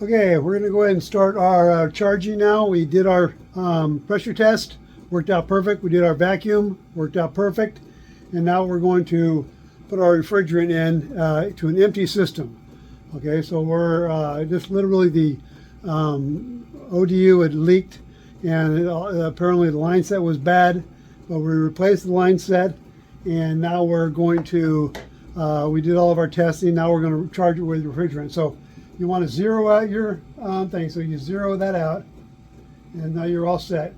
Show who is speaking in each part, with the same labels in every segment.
Speaker 1: Okay, we're going to go ahead and start our charging now. We did our pressure test, worked out perfect. We did our vacuum, worked out perfect. And now we're going to put our refrigerant in to an empty system. Okay, so we're just literally the ODU had leaked, and apparently the line set was bad, but we replaced the line set, and now we're going to, we did all of our testing. Now we're going to charge it with refrigerant. So you want to zero out your thing. So you zero that out, and now you're all set.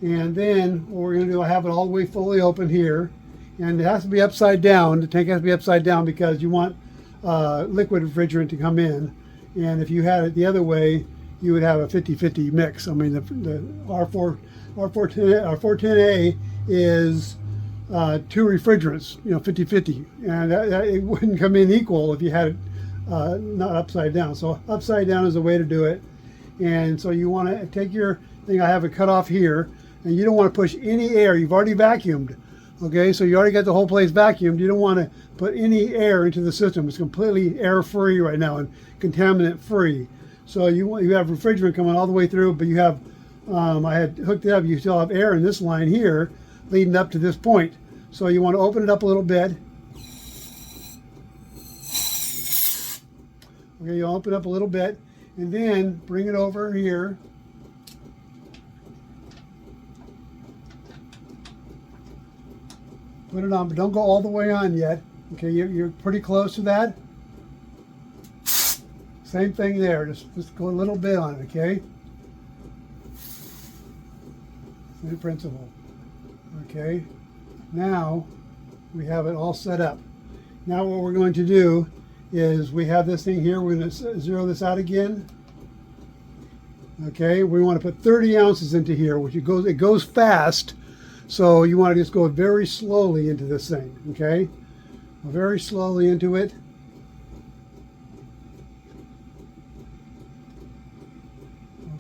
Speaker 1: And then what we're going to do, I have it all the way fully open here, and it has to be upside down. The tank has to be upside down because you want liquid refrigerant to come in. And if you had it the other way, you would have a 50-50 mix. I mean, the R410A is two refrigerants, 50-50, and it wouldn't come in equal if you had it not upside down. So upside down is the way to do it. And so you want to take your thing, I have it cut off here, and you don't want to push any air. You've already vacuumed. Okay, so you already got the whole place vacuumed. You don't want to put any air into the system. It's completely air free right now and contaminant free. So you have refrigerant coming all the way through, but you have, I had hooked it up, you still have air in this line here leading up to this point. So you want to open it up a little bit. Okay, you open up a little bit, and then bring it over here. Put it on, but don't go all the way on yet. Okay, you're pretty close to that. Same thing there, just go a little bit on it, okay? Same principle. Okay, now we have it all set up. Now what we're going to do is we have this thing here, we're going to zero this out again. Okay, we want to put 30 ounces into here, which it goes fast, so you want to just go very slowly into this thing, okay? Very slowly into it.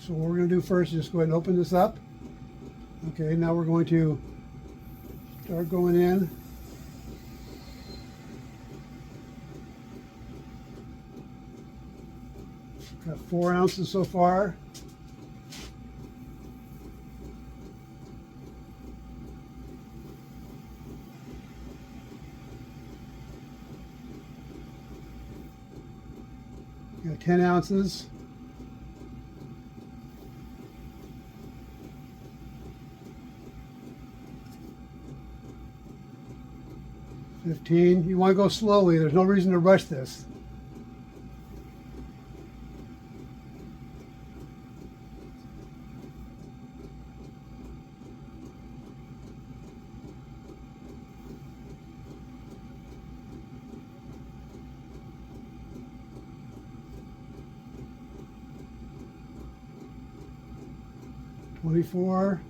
Speaker 1: So what we're going to do first is just go ahead and open this up. Okay, now we're going to start going in. Got 4 ounces so far. Got 10 ounces. 15. You want to go slowly. There's no reason to rush this. $24.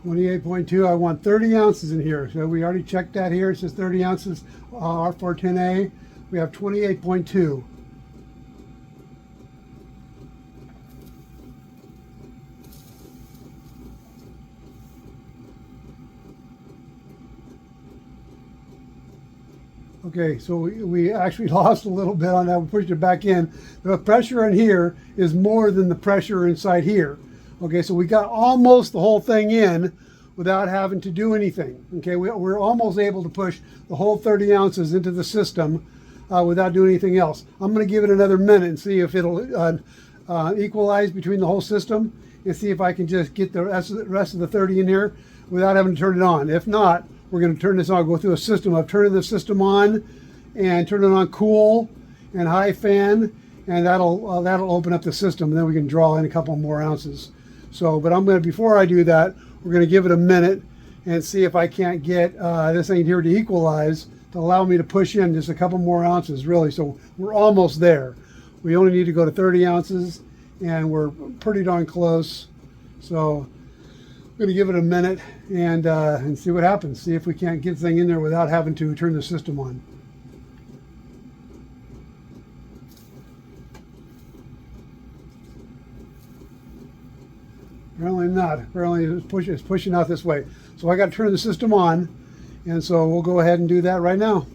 Speaker 1: 28.2. I want 30 ounces in here. So we already checked that here. It says 30 ounces R410A. We have 28.2. Okay, so we actually lost a little bit on that. We pushed it back in. The pressure in here is more than the pressure inside here. Okay, so we got almost the whole thing in without having to do anything. Okay, we're almost able to push the whole 30 ounces into the system without doing anything else. I'm going to give it another minute and see if it'll equalize between the whole system, and see if I can just get the rest of the 30 in here without having to turn it on. If not, we're going to turn this on, go through a system of turning the system on and turn it on cool and high fan, and that'll open up the system, and then we can draw in a couple more ounces. So, but I'm going to, before I do that, we're going to give it a minute and see if I can't get this thing here to equalize to allow me to push in just a couple more ounces, really. So we're almost there. We only need to go to 30 ounces, and we're pretty darn close. So I'm going to give it a minute and see what happens. See if we can't get the thing in there without having to turn the system on. Apparently not. Apparently it's pushing out this way. So I got to turn the system on, and so we'll go ahead and do that right now.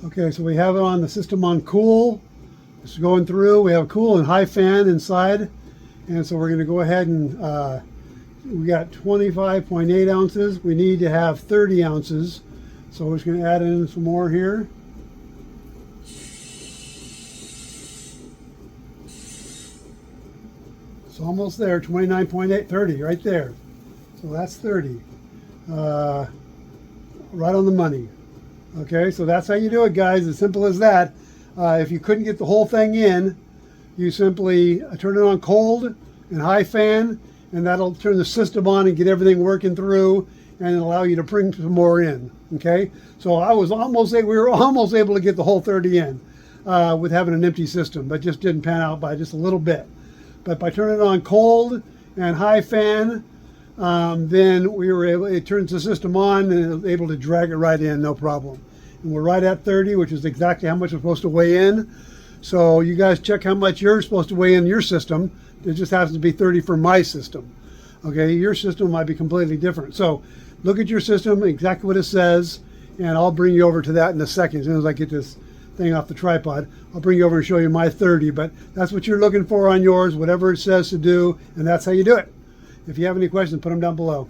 Speaker 1: Okay, so we have it on the system on cool. It's going through. We have cool and high fan inside, and so we're going to go ahead and we got 25.8 ounces. We need to have 30 ounces, so we're just going to add in some more here. It's almost there. 29.8, 30 right there. So that's 30. Right on the money. Okay, so that's how you do it, guys. As simple as that. If you couldn't get the whole thing in, you simply turn it on cold and high fan, and that'll turn the system on and get everything working through, and allow you to bring some more in. Okay, so we were almost able to get the whole 30 in with having an empty system, but just didn't pan out by just a little bit. But by turning it on cold and high fan, then we were able, it turns the system on and it was able to drag it right in, no problem. And we're right at 30, which is exactly how much we're supposed to weigh in. So you guys check how much you're supposed to weigh in your system. It just happens to be 30 for my system. Okay, your system might be completely different. So look at your system, exactly what it says, and I'll bring you over to that in a second. As soon as I get this thing off the tripod, I'll bring you over and show you my 30. But that's what you're looking for on yours, whatever it says to do, and that's how you do it. If you have any questions, put them down below.